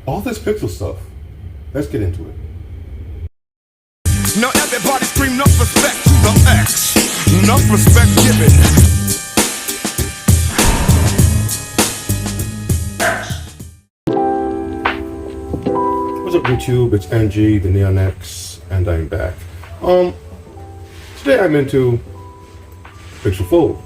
all this pixel stuff. Let's get into it. Now everybody scream enough respect to the X. Enough respect given. What's up YouTube? It's NG, the Neon X, and I'm back. Today I'm into Pixel Fold.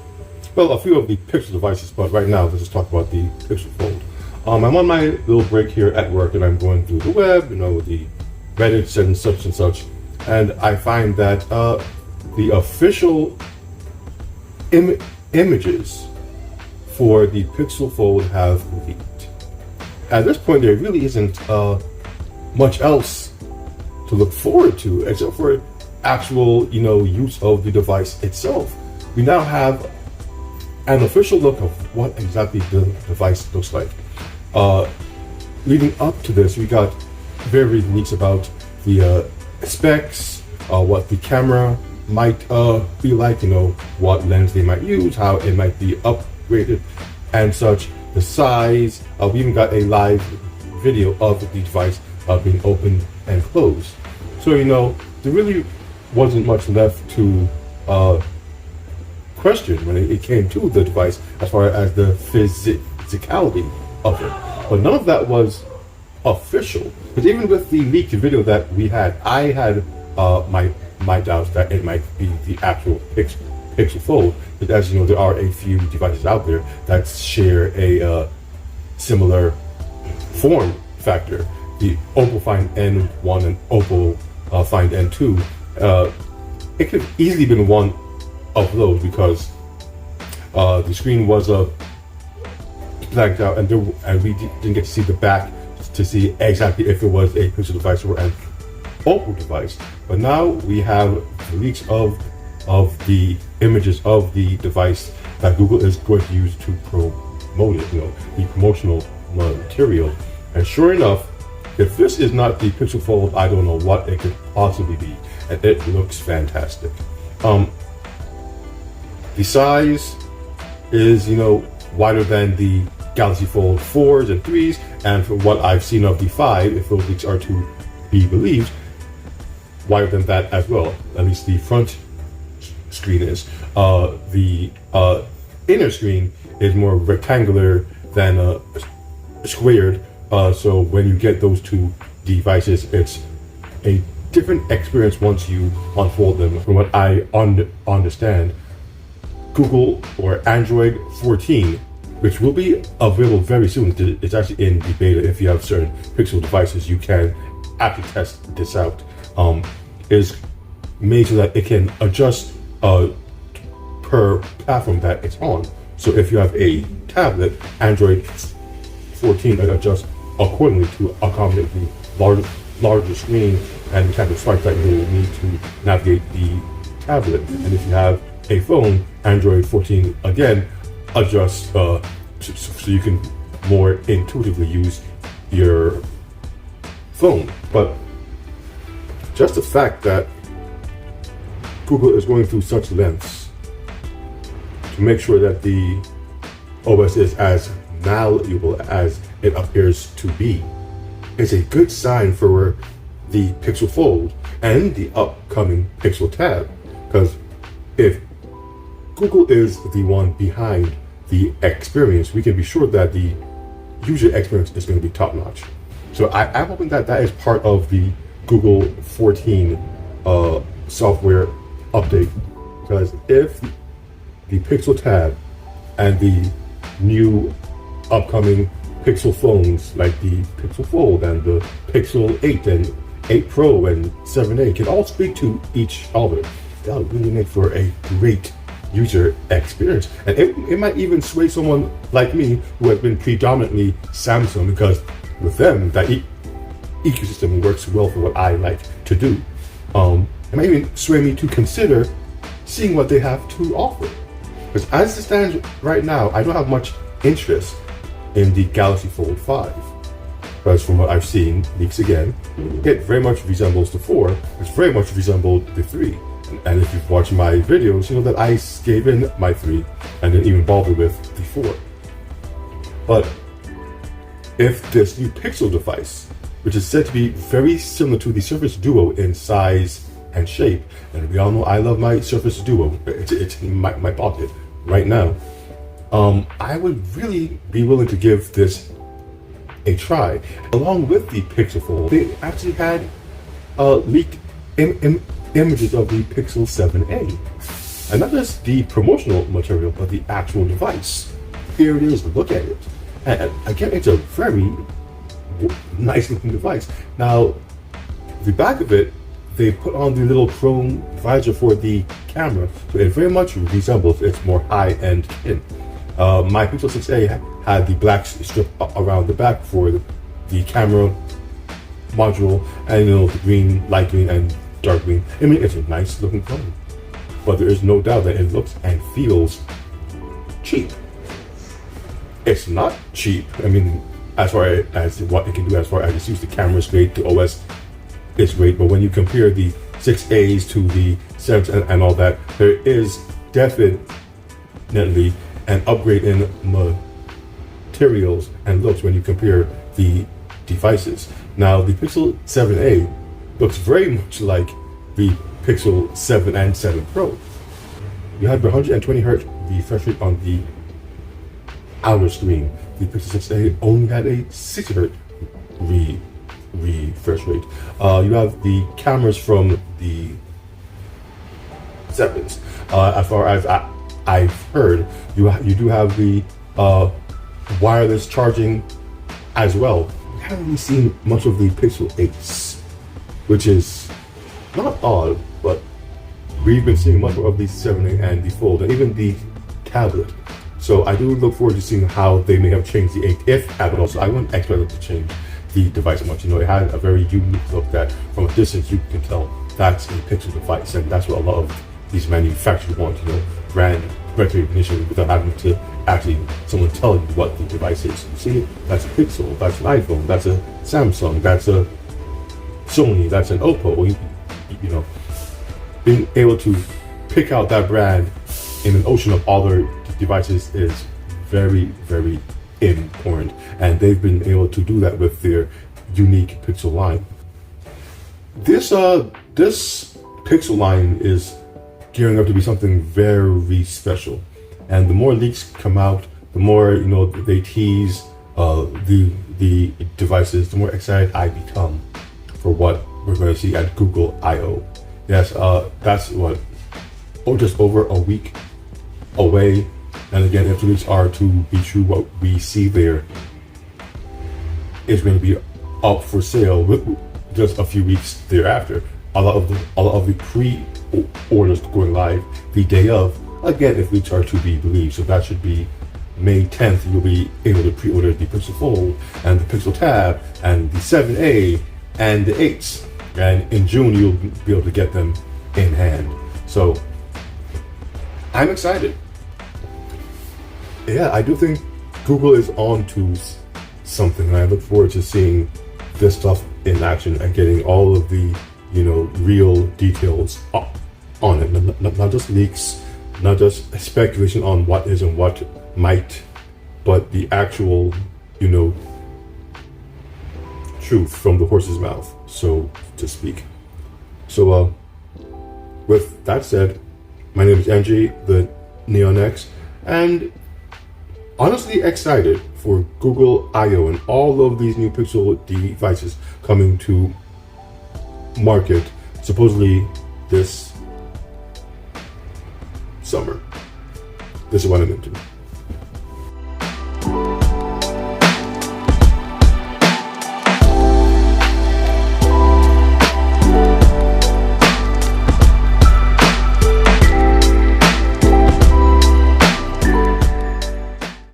Well, a few of the Pixel devices, but right now let's just talk about the Pixel Fold. I'm on my little break here at work and I'm going through the web, the Reddits and such, and I find that the official images for the Pixel Fold have leaked. At this point, there really isn't much else to look forward to except for actual, use of the device itself. We now have an official look of what exactly the device looks like. Leading up to this, we got various leaks about the specs, what the camera might be like, what lens they might use, how it might be upgraded and such, the size. We even got a live video of the device being opened and closed. So, there really wasn't much left to question when it came to the device as far as the physicality of it. But none of that was official. Because even with the leaked video that we had, I had my doubts that it might be the actual Pixel Fold. But as you know, there are a few devices out there that share a similar form factor. The Oppo Find N1 and Oppo Find N2. It could have easily been one of those because the screen was blanked out and we didn't get to see the back to see exactly if it was a Pixel device or an Oppo device. But now we have leaks of the images of the device that Google is going to use to promote it, the promotional material. And sure enough, if this is not the Pixel Fold, I don't know what it could possibly be. And it looks fantastic. The size is, wider than the Galaxy Fold 4s and 3s, and from what I've seen of the 5, if those leaks are to be believed, wider than that as well. At least the front screen is. The inner screen is more rectangular than squared. So when you get those two devices, it's a different experience once you unfold them. From what I understand, Google or Android 14, which will be available very soon. It's actually in the beta. If you have certain Pixel devices, you can actually test this out. Is made so that it can adjust per platform that it's on. So if you have a tablet, Android 14 adjusts accordingly to accommodate the larger screen and the type of swipe that you will need to navigate the tablet. And if you have a phone, Android 14 again adjusts so you can more intuitively use your phone. But just the fact that Google is going through such lengths to make sure that the OS is as malleable as it appears to be is a good sign for the Pixel Fold and the upcoming Pixel Tab. Because if Google is the one behind the experience, we can be sure that the user experience is going to be top-notch. So I'm hoping that that is part of the Google 14 software update. Because if the Pixel Tab and the new upcoming Pixel phones like the Pixel Fold and the Pixel 8 and 8 Pro and 7a can all speak to each other, that would really make for a great user experience. And it might even sway someone like me who has been predominantly Samsung, because with them that ecosystem works well for what I like to do. It might even sway me to consider seeing what they have to offer. Because as it stands right now, I don't have much interest in the Galaxy Fold 5. Because from what I've seen, leaks again, it very much resembles the 4, which very much resembled the 3. And if you've watched my videos, you know that I gave in my 3 and didn't even bother with the 4. But if this new Pixel device, which is said to be very similar to the Surface Duo in size and shape, and we all know I love my Surface Duo, it's in my pocket right now, I would really be willing to give this a try. Along with the Pixel Fold, they actually had leaked images of the Pixel 7a. And not just the promotional material, but the actual device. Here it is, look at it. And again, it's a very nice looking device. Now, the back of it, they put on the little chrome visor for the camera, so it very much resembles its more high-end kit. My Pixel 6a had the black strip around the back for the camera module, and the green, light green, and dark green. I mean, it's a nice looking phone. But there is no doubt that it looks and feels cheap. It's not cheap. I mean, as far as what it can do, as far as it seems, the camera is great, the OS is great. But when you compare the 6As to the 7s and all that, there is definitely an upgrade in materials and looks when you compare the devices. Now, the Pixel 7a looks very much like the Pixel 7 and 7 Pro. You had 120 Hz refresh rate on the outer screen. The Pixel 6a only had a 60 Hz refresh rate. You have the cameras from the 7s. As far as I've heard, you do have the wireless charging as well. We haven't really seen much of the Pixel 8s, which is not odd, but we've been seeing much more of the 7a and the Fold, and even the tablet. So I do look forward to seeing how they may have changed the 8, if at all. So I wouldn't expect them to change the device much. It had a very unique look that from a distance you can tell that's a Pixel device, and that's what a lot of these manufacturers want, brand recognition without having to actually someone tell you what the device is. You see it? That's a Pixel, that's an iPhone, that's a Samsung, that's a Sony, that's an Oppo. Being able to pick out that brand in an ocean of other devices is very, very important, and they've been able to do that with their unique Pixel line. This Pixel line is gearing up to be something very special, and the more leaks come out, the more they tease the devices, the more excited I become for what we're going to see at Google I/O. Yes, that's just over a week away. And again, if the leaks are to be true, what we see there is going to be up for sale with just a few weeks thereafter. A lot of the pre-orders going live the day of. Again, if leaks are to be believed, so that should be May 10th. You'll be able to pre-order the Pixel Fold and the Pixel Tab and the 7a and the 8s. And in June, you'll be able to get them in hand. So I'm excited. Yeah, I do think Google is on to something. And I look forward to seeing this stuff in action and getting all of the, real details on it. Not just leaks, not just speculation on what is and what might, but the actual, truth from the horse's mouth, so to speak. So with that said, my name is Angie, the Neon X, and honestly excited for Google I/O and all of these new Pixel devices coming to market supposedly this summer. This is what I'm into.